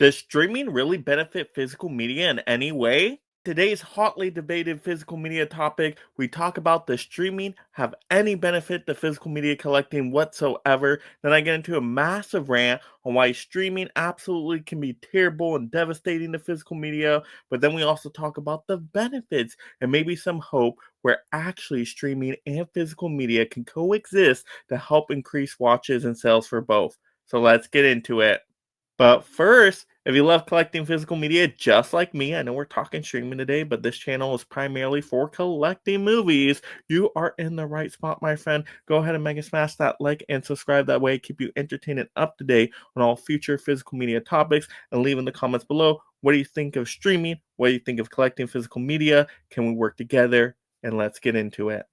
Does streaming really benefit physical media in any way? Today's hotly debated physical media topic, we talk about does streaming have any benefit to physical media collecting whatsoever? Then I get into a massive rant on why streaming absolutely can be terrible and devastating to physical media. But then we also talk about the benefits and maybe some hope where actually streaming and physical media can coexist to help increase watches and sales for both. So let's get into it. But first, if you love collecting physical media just like me, I know we're talking streaming today, but this channel is primarily for collecting movies. You are in the right spot, my friend. Go ahead and mega smash that like and subscribe. That way, keep you entertained and up to date on all future physical media topics. And leave in the comments below what do you think of streaming? What do you think of collecting physical media? Can we work together? And let's get into it.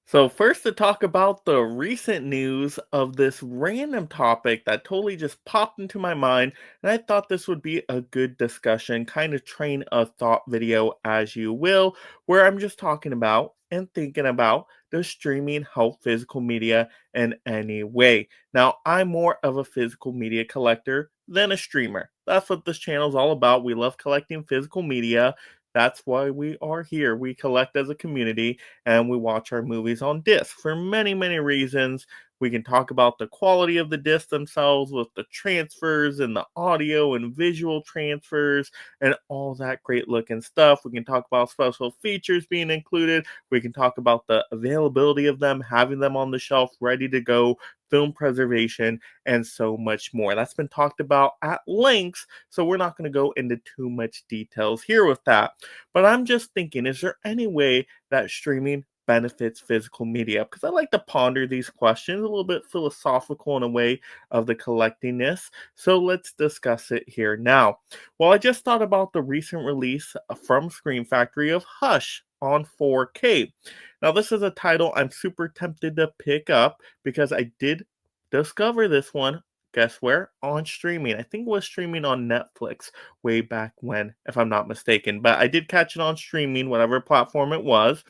So, first to talk about the recent news of this random topic that totally just popped into my mind, and I thought this would be a good discussion, kind of train a thought video as you will, where I'm just talking about and thinking about does streaming help physical media in any way? Now, I'm more of a physical media collector than a streamer. That's what this channel is all about. We love collecting physical media. That's why we are here. We collect as a community and we watch our movies on disc for many, many reasons. We can talk about the quality of the discs themselves with the transfers and the audio and visual transfers and all that great looking stuff. We can talk about special features being included. We can talk about the availability of them, having them on the shelf ready to go, film preservation, and so much more. That's been talked about at length, so we're not going to go into too much details here with that. But I'm just thinking, is there any way that streaming benefits physical media? Because I like to ponder these questions, a little bit philosophical in a way of the collectingness. So let's discuss it here now. Well, I just thought about the recent release from Scream Factory of Hush on 4K. Now, this is a title I'm super tempted to pick up because I did discover this one. Guess where? On streaming. I think it was streaming on Netflix way back when, if I'm not mistaken. But I did catch it on streaming, whatever platform it was.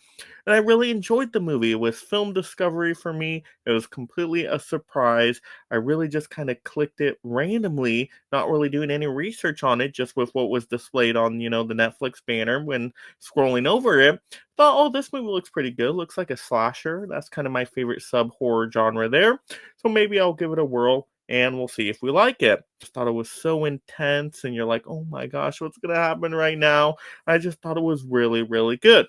And I really enjoyed the movie. It was film discovery for me. It was completely a surprise. I really just kind of clicked it randomly, not really doing any research on it, just with what was displayed on, the Netflix banner when scrolling over it. Thought, oh, this movie looks pretty good. Looks like a slasher. That's kind of my favorite sub horror genre there. So maybe I'll give it a whirl and we'll see if we like it. Just thought it was so intense, and you're like, oh my gosh, what's going to happen right now? I just thought it was really, really good.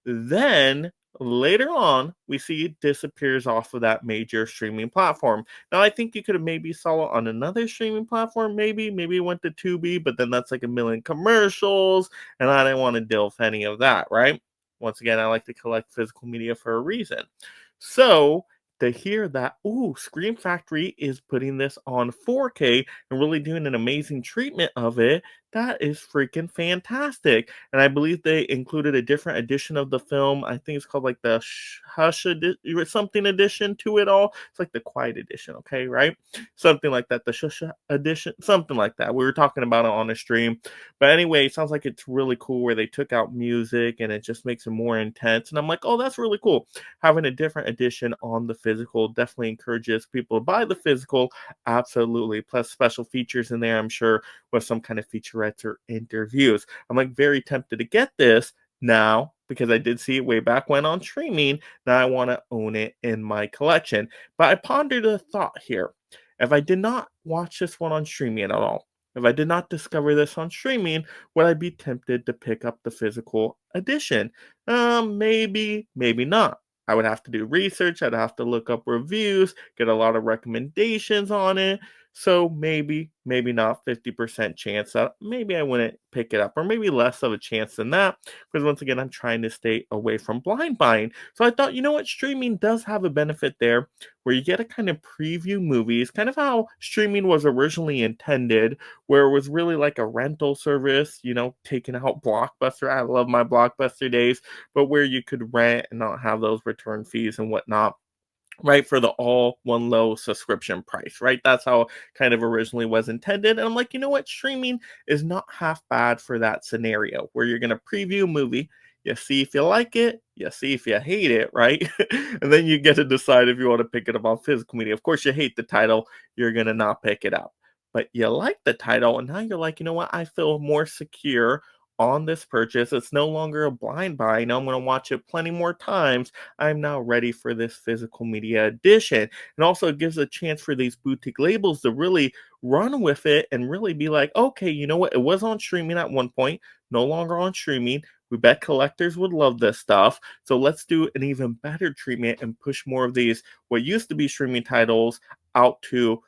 Then later on, we see it disappears off of that major streaming platform. Now, I think you could have maybe saw it on another streaming platform, maybe it went to Tubi, but then that's like a million commercials, and I didn't want to deal with any of that, right? Once again, I like to collect physical media for a reason. So to hear that, ooh, Scream Factory is putting this on 4K and really doing an amazing treatment of it, that is freaking fantastic. And I believe they included a different edition of the film. I think it's called like the Hush something edition to it all. It's like the Quiet edition, okay, right? Something like that. The Shush edition, something like that. We were talking about it on the stream. But anyway, it sounds like it's really cool where they took out music and it just makes it more intense. And I'm like, oh, that's really cool. Having a different edition on the physical definitely encourages people to buy the physical. Absolutely. Plus special features in there, I'm sure, with some kind of featurettes or interviews. I'm like very tempted to get this now because I did see it way back when on streaming. Now I want to own it in my collection. But I pondered a thought here. If I did not watch this one on streaming at all, if I did not discover this on streaming, would I be tempted to pick up the physical edition? Maybe, maybe not. I would have to do research. I'd have to look up reviews, get a lot of recommendations on it. So maybe, maybe not 50% chance that maybe I wouldn't pick it up, or maybe less of a chance than that. Because once again, I'm trying to stay away from blind buying. So I thought, you know what, streaming does have a benefit there where you get to kind of preview movies, kind of how streaming was originally intended, where it was really like a rental service, taking out Blockbuster. I love my Blockbuster days, but where you could rent and not have those return fees and whatnot, right, for the all one low subscription price, right? That's how kind of originally was intended. And I'm like, you know what? Streaming is not half bad for that scenario where you're going to preview a movie. You see if you like it, you see if you hate it, right? And then you get to decide if you want to pick it up on physical media. Of course, you hate the title, you're going to not pick it up. but you like the title, and now you're like, you know what? I feel more secure on this purchase. It's no longer a blind buy. I know I'm going to watch it plenty more times. I'm now ready for this physical media edition. And also, it gives a chance for these boutique labels to really run with it and really be like, okay, you know what? It was on streaming at one point, no longer on streaming. We bet collectors would love this stuff. So let's do an even better treatment and push more of these, what used to be streaming titles, out to,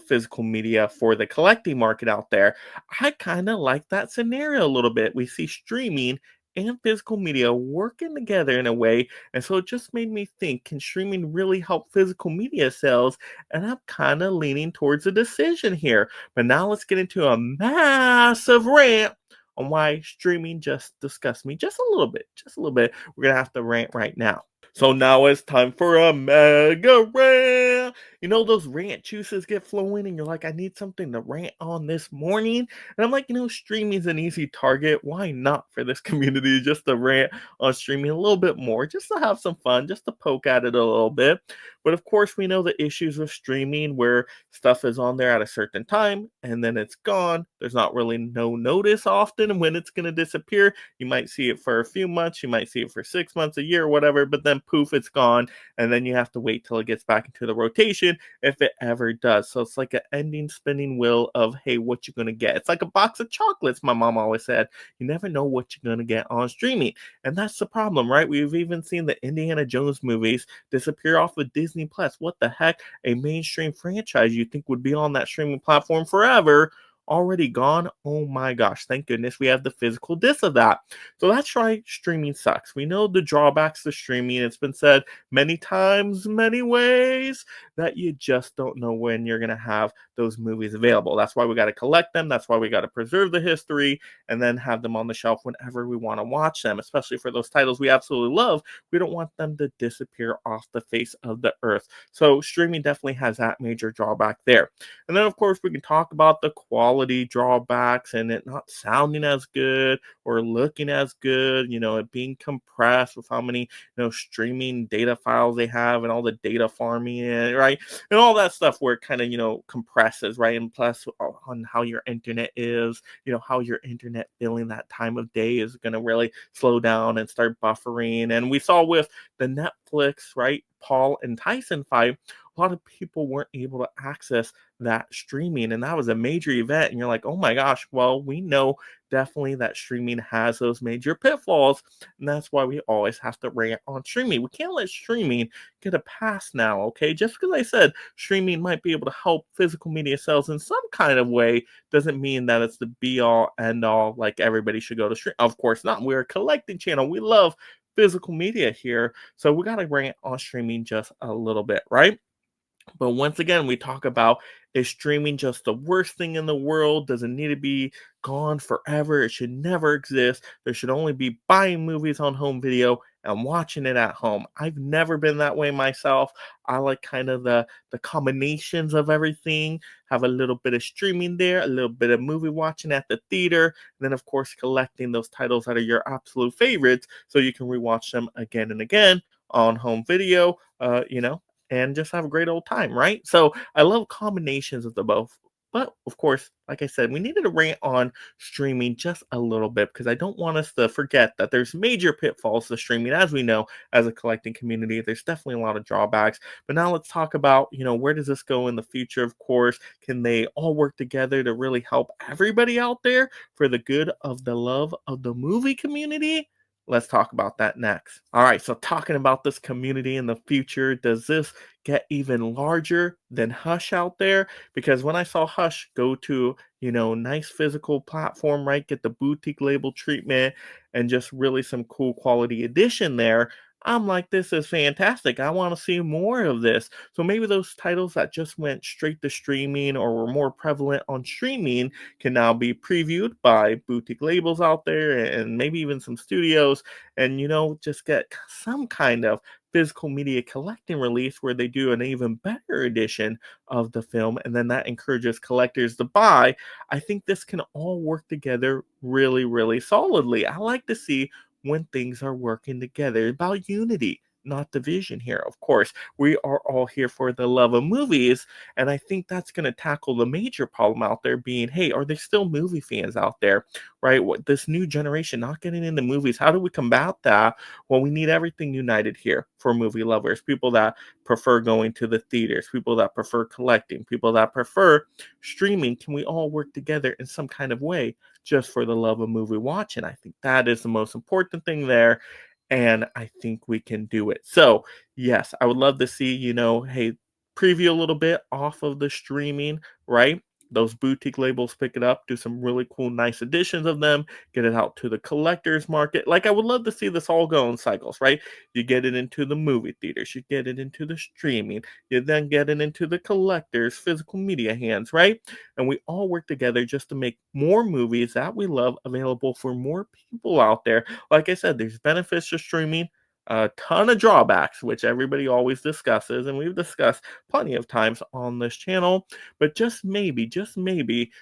physical media for the collecting market out there. I kind of like that scenario a little bit. We see streaming and physical media working together in a way. And so it just made me think, can streaming really help physical media sales? And I'm kind of leaning towards a decision here. But now let's get into a massive rant on why streaming just disgusts me just a little bit. Just a little bit. We're going to have to rant right now. So now it's time for a mega rant. You know, those rant juices get flowing, and you're like, I need something to rant on this morning. And I'm like, streaming's an easy target. Why not for this community just to rant on streaming a little bit more, just to have some fun, just to poke at it a little bit. But of course, we know the issues with streaming where stuff is on there at a certain time and then it's gone. There's not really no notice often when it's going to disappear. You might see it for a few months, you might see it for 6 months, a year, whatever, but then poof, it's gone. And then you have to wait till it gets back into the rotation if it ever does. So it's like an ending spinning wheel of, hey, what you're going to get. It's like a box of chocolates, my mom always said. You never know what you're going to get on streaming. And that's the problem, right? We've even seen the Indiana Jones movies disappear off of Disney Plus. What the heck? A mainstream franchise you think would be on that streaming platform forever, already gone. Oh my gosh, thank goodness we have the physical disc of that. So that's right, streaming sucks. We know the drawbacks to streaming. It's been said many times, many ways, that you just don't know when you're going to have those movies available. That's why we got to collect them. That's why we got to preserve the history and then have them on the shelf whenever we want to watch them, especially for those titles we absolutely love. We don't want them to disappear off the face of the earth. So streaming definitely has that major drawback there. And then, of course, we can talk about the quality drawbacks and it not sounding as good or looking as good, it being compressed with how many, streaming data files they have and all the data farming in, right? And all that stuff where it kind of, compresses, right? And plus on how your internet is, how your internet feeling that time of day is going to really slow down and start buffering. And we saw with the Netflix, right? Paul and Tyson fight, a lot of people weren't able to access that streaming, and that was a major event. And you're like, oh my gosh, well, we know definitely that streaming has those major pitfalls, and that's why we always have to rant on streaming. We can't let streaming get a pass now, okay? Just because I said streaming might be able to help physical media sales in some kind of way doesn't mean that it's the be all end all, like everybody should go to stream. Of course not. We're a collecting channel. We love physical media here, so we got to bring it on streaming just a little bit, right? But once again, we talk about, is streaming just the worst thing in the world? Does it need to be gone forever? It should never exist. There should only be buying movies on home video and watching it at home. I've never been that way myself. I like kind of the combinations of everything. Have a little bit of streaming there, a little bit of movie watching at the theater, and then of course collecting those titles that are your absolute favorites so you can rewatch them again and again on home video. And just have a great old time, right? So I love combinations of the both. But of course, like I said, we needed to rant on streaming just a little bit because I don't want us to forget that there's major pitfalls to streaming, as we know, as a collecting community. There's definitely a lot of drawbacks. But now let's talk about, where does this go in the future? Of course, can they all work together to really help everybody out there for the good of the love of the movie community? Let's talk about that next. All right, so talking about this community in the future, does this get even larger than Hush out there? Because when I saw Hush go to, nice physical platform, right, get the boutique label treatment and just really some cool quality edition there, I'm like, this is fantastic. I want to see more of this. So maybe those titles that just went straight to streaming or were more prevalent on streaming can now be previewed by boutique labels out there and maybe even some studios and just get some kind of physical media collecting release where they do an even better edition of the film and then that encourages collectors to buy. I think this can all work together really, really solidly. I like to see when things are working together, about unity. not division here. Of course, we are all here for the love of movies, and I think that's going to tackle the major problem out there being, hey, are there still movie fans out there, right? What this new generation not getting into movies? How do we combat that? Well, we need everything united here for movie lovers, people that prefer going to the theaters, people that prefer collecting, people that prefer streaming. Can we all work together in some kind of way just for the love of movie watching? I think that is the most important thing there. And I think we can do it. So, yes, I would love to see, hey, preview a little bit off of the streaming, right? Those boutique labels pick it up, do some really cool, nice editions of them, get it out to the collector's market. Like, I would love to see this all go in cycles, right? You get it into the movie theaters, you get it into the streaming, you then get it into the collector's physical media hands, right? And we all work together just to make more movies that we love available for more people out there. Like I said, there's benefits to streaming, a ton of drawbacks, which everybody always discusses, and we've discussed plenty of times on this channel. But just maybe,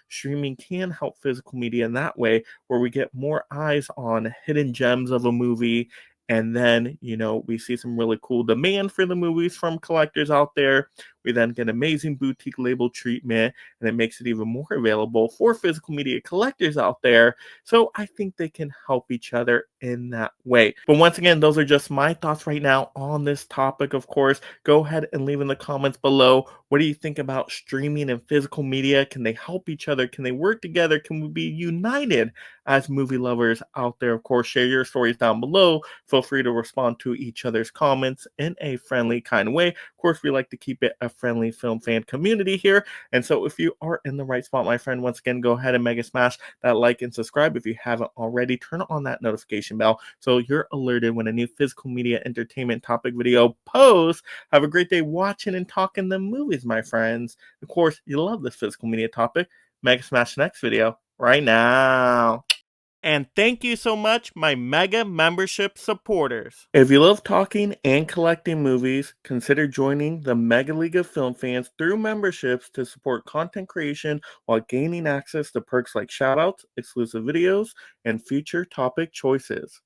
streaming can help physical media in that way, where we get more eyes on hidden gems of a movie. And then, we see some really cool demand for the movies from collectors out there. We then get amazing boutique label treatment, and it makes it even more available for physical media collectors out there. So I think they can help each other in that way. But once again, those are just my thoughts right now on this topic, of course. Go ahead and leave in the comments below. What do you think about streaming and physical media? Can they help each other? Can they work together? Can we be united as movie lovers out there? Of course, share your stories down below. Feel free to respond to each other's comments in a friendly kind of way. Of course, we like to keep it a friendly film fan community here. And so if you are in the right spot, my friend, once again, go ahead and mega smash that like and subscribe if you haven't already. Turn on that notification bell so you're alerted when a new physical media entertainment topic video posts. Have a great day watching and talking the movies, my friends. Of course, you love this physical media topic. Mega smash the next video right now. And thank you so much, my mega membership supporters. If you love talking and collecting movies, consider joining the Mega League of Film Fans through memberships to support content creation while gaining access to perks like shoutouts, exclusive videos, and future topic choices.